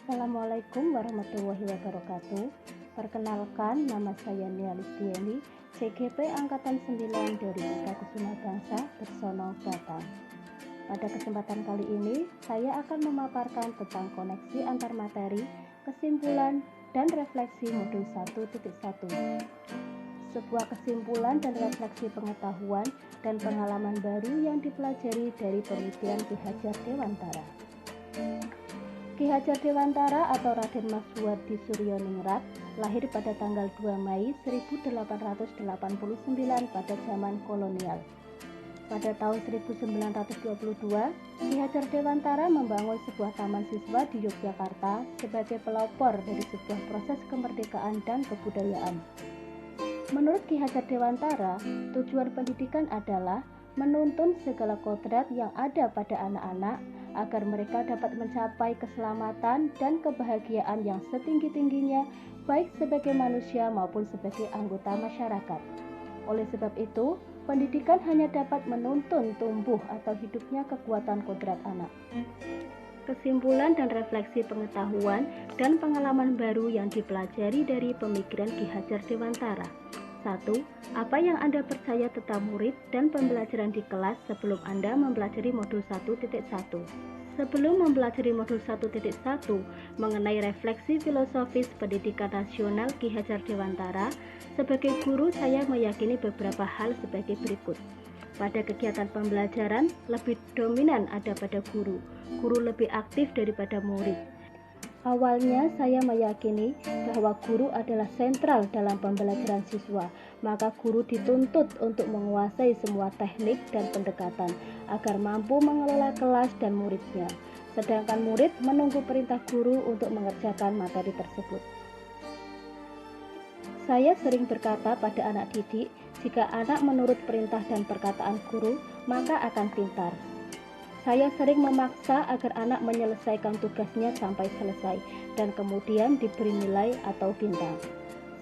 Assalamualaikum warahmatullahi wabarakatuh. Perkenalkan, nama saya Nia Listiani, CGP Angkatan 9 dari Kusuma Bangsa, Bersono, Batam. Pada kesempatan kali ini, saya akan memaparkan tentang koneksi antar materi, kesimpulan, dan refleksi modul 1.1. Sebuah kesimpulan dan refleksi pengetahuan dan pengalaman baru yang dipelajari dari pemikiran Ki Hajar Dewantara. Ki Hajar Dewantara atau Raden Mas Suwardi Suryaningrat lahir pada tanggal 2 Mei 1889 pada zaman kolonial. Pada tahun 1922, Ki Hajar Dewantara membangun sebuah taman siswa di Yogyakarta sebagai pelopor dari sebuah proses kemerdekaan dan kebudayaan. Menurut Ki Hajar Dewantara, tujuan pendidikan adalah menuntun segala kodrat yang ada pada anak-anak agar mereka dapat mencapai keselamatan dan kebahagiaan yang setinggi-tingginya, baik sebagai manusia maupun sebagai anggota masyarakat. Oleh sebab itu, pendidikan hanya dapat menuntun tumbuh atau hidupnya kekuatan kodrat anak. Kesimpulan dan refleksi pengetahuan dan pengalaman baru yang dipelajari dari pemikiran Ki Hajar Dewantara. 1. Apa yang Anda percaya tentang murid dan pembelajaran di kelas sebelum Anda mempelajari modul 1.1? Sebelum mempelajari modul 1.1 mengenai refleksi filosofis pendidikan nasional Ki Hajar Dewantara, sebagai guru saya meyakini beberapa hal sebagai berikut. Pada kegiatan pembelajaran, lebih dominan ada pada guru. Guru lebih aktif daripada murid. Awalnya saya meyakini bahwa guru adalah sentral dalam pembelajaran siswa, maka guru dituntut untuk menguasai semua teknik dan pendekatan agar mampu mengelola kelas dan muridnya, sedangkan murid menunggu perintah guru untuk mengerjakan materi tersebut. Saya sering berkata pada anak didik, jika anak menurut perintah dan perkataan guru, maka akan pintar. Saya sering memaksa agar anak menyelesaikan tugasnya sampai selesai dan kemudian diberi nilai atau bintang.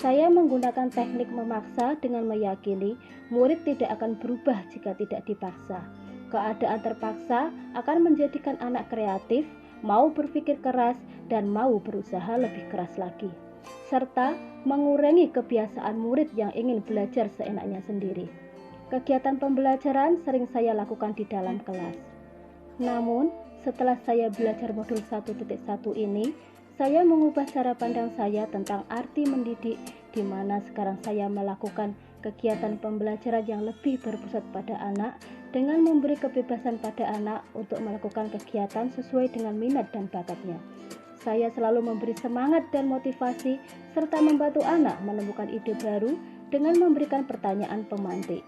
Saya menggunakan teknik memaksa dengan meyakini murid tidak akan berubah jika tidak dipaksa. Keadaan terpaksa akan menjadikan anak kreatif, mau berpikir keras, dan mau berusaha lebih keras lagi, serta mengurangi kebiasaan murid yang ingin belajar seenaknya sendiri. Kegiatan pembelajaran sering saya lakukan di dalam kelas. Namun, setelah saya belajar modul 1.1 ini, saya mengubah cara pandang saya tentang arti mendidik, di mana sekarang saya melakukan kegiatan pembelajaran yang lebih berpusat pada anak dengan memberi kebebasan pada anak untuk melakukan kegiatan sesuai dengan minat dan bakatnya. Saya selalu memberi semangat dan motivasi serta membantu anak menemukan ide baru dengan memberikan pertanyaan pemantik.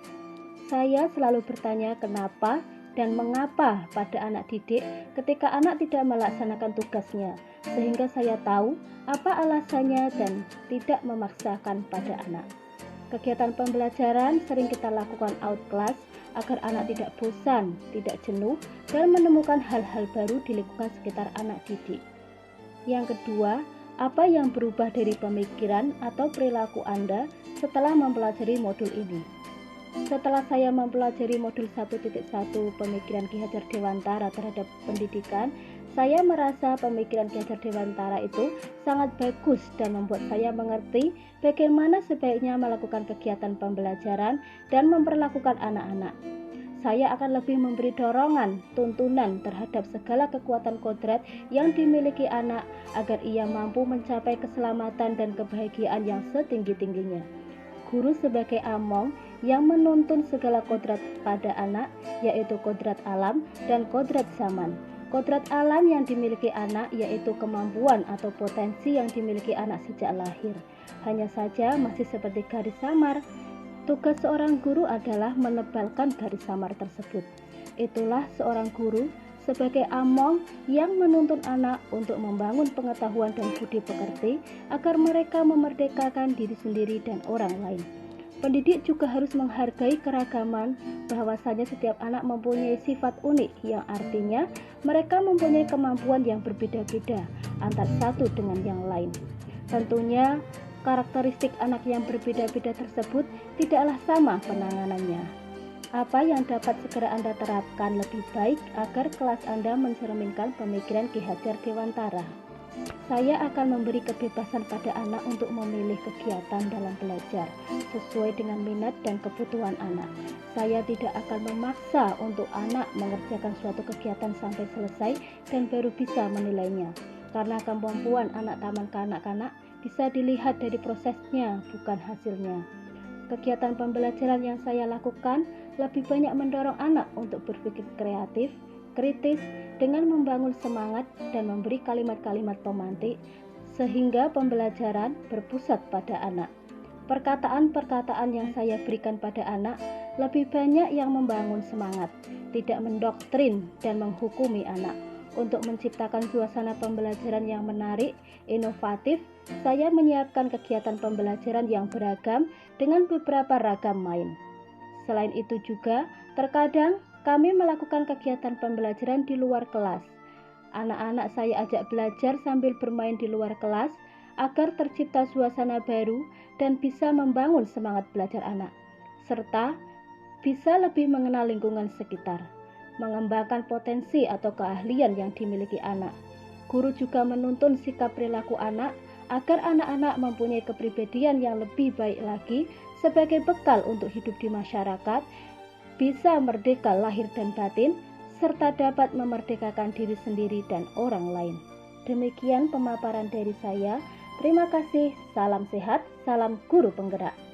Saya selalu bertanya kenapa dan mengapa pada anak didik ketika anak tidak melaksanakan tugasnya, sehingga saya tahu apa alasannya dan tidak memaksakan pada anak. Kegiatan pembelajaran sering kita lakukan out class agar anak tidak bosan, tidak jenuh, dan menemukan hal-hal baru di lingkungan sekitar anak didik. Yang kedua, apa yang berubah dari pemikiran atau perilaku Anda setelah mempelajari modul ini? Setelah saya mempelajari modul 1.1 pemikiran Ki Hajar Dewantara terhadap pendidikan, saya merasa pemikiran Ki Hajar Dewantara itu sangat bagus dan membuat saya mengerti bagaimana sebaiknya melakukan kegiatan pembelajaran dan memperlakukan anak-anak. Saya akan lebih memberi dorongan, tuntunan terhadap segala kekuatan kodrat yang dimiliki anak agar ia mampu mencapai keselamatan dan kebahagiaan yang setinggi-tingginya. Guru sebagai among yang menuntun segala kodrat pada anak, yaitu kodrat alam dan kodrat zaman. Kodrat alam yang dimiliki anak yaitu kemampuan atau potensi yang dimiliki anak sejak lahir. Hanya saja masih seperti garis samar. Tugas seorang guru adalah menebalkan garis samar tersebut. Itulah seorang guru sebagai among yang menuntun anak untuk membangun pengetahuan dan budi pekerti agar mereka memerdekakan diri sendiri dan orang lain. Pendidik juga harus menghargai keragaman, bahwasanya setiap anak mempunyai sifat unik yang artinya mereka mempunyai kemampuan yang berbeda-beda antara satu dengan yang lain. Tentunya karakteristik anak yang berbeda-beda tersebut tidaklah sama penanganannya. Apa yang dapat segera Anda terapkan lebih baik agar kelas Anda mencerminkan pemikiran Ki Hajar Dewantara? Saya akan memberi kebebasan pada anak untuk memilih kegiatan dalam belajar sesuai dengan minat dan kebutuhan anak. Saya tidak akan memaksa untuk anak mengerjakan suatu kegiatan sampai selesai dan baru bisa menilainya. Karena kemampuan anak taman kanak-kanak bisa dilihat dari prosesnya, bukan hasilnya. Kegiatan pembelajaran yang saya lakukan lebih banyak mendorong anak untuk berpikir kreatif, kritis, dengan membangun semangat dan memberi kalimat-kalimat pemantik, sehingga pembelajaran berpusat pada anak. Perkataan-perkataan yang saya berikan pada anak lebih banyak yang membangun semangat, tidak mendoktrin dan menghukumi anak. Untuk menciptakan suasana pembelajaran yang menarik, inovatif, saya menyiapkan kegiatan pembelajaran yang beragam dengan beberapa ragam main. Selain itu juga, terkadang kami melakukan kegiatan pembelajaran di luar kelas. Anak-anak saya ajak belajar sambil bermain di luar kelas agar tercipta suasana baru dan bisa membangun semangat belajar anak, serta bisa lebih mengenal lingkungan sekitar, mengembangkan potensi atau keahlian yang dimiliki anak. Guru juga menuntun sikap perilaku anak agar anak-anak mempunyai kepribadian yang lebih baik lagi sebagai bekal untuk hidup di masyarakat, bisa merdeka lahir dan batin, serta dapat memerdekakan diri sendiri dan orang lain. Demikian pemaparan dari saya. Terima kasih, salam sehat, salam guru penggerak.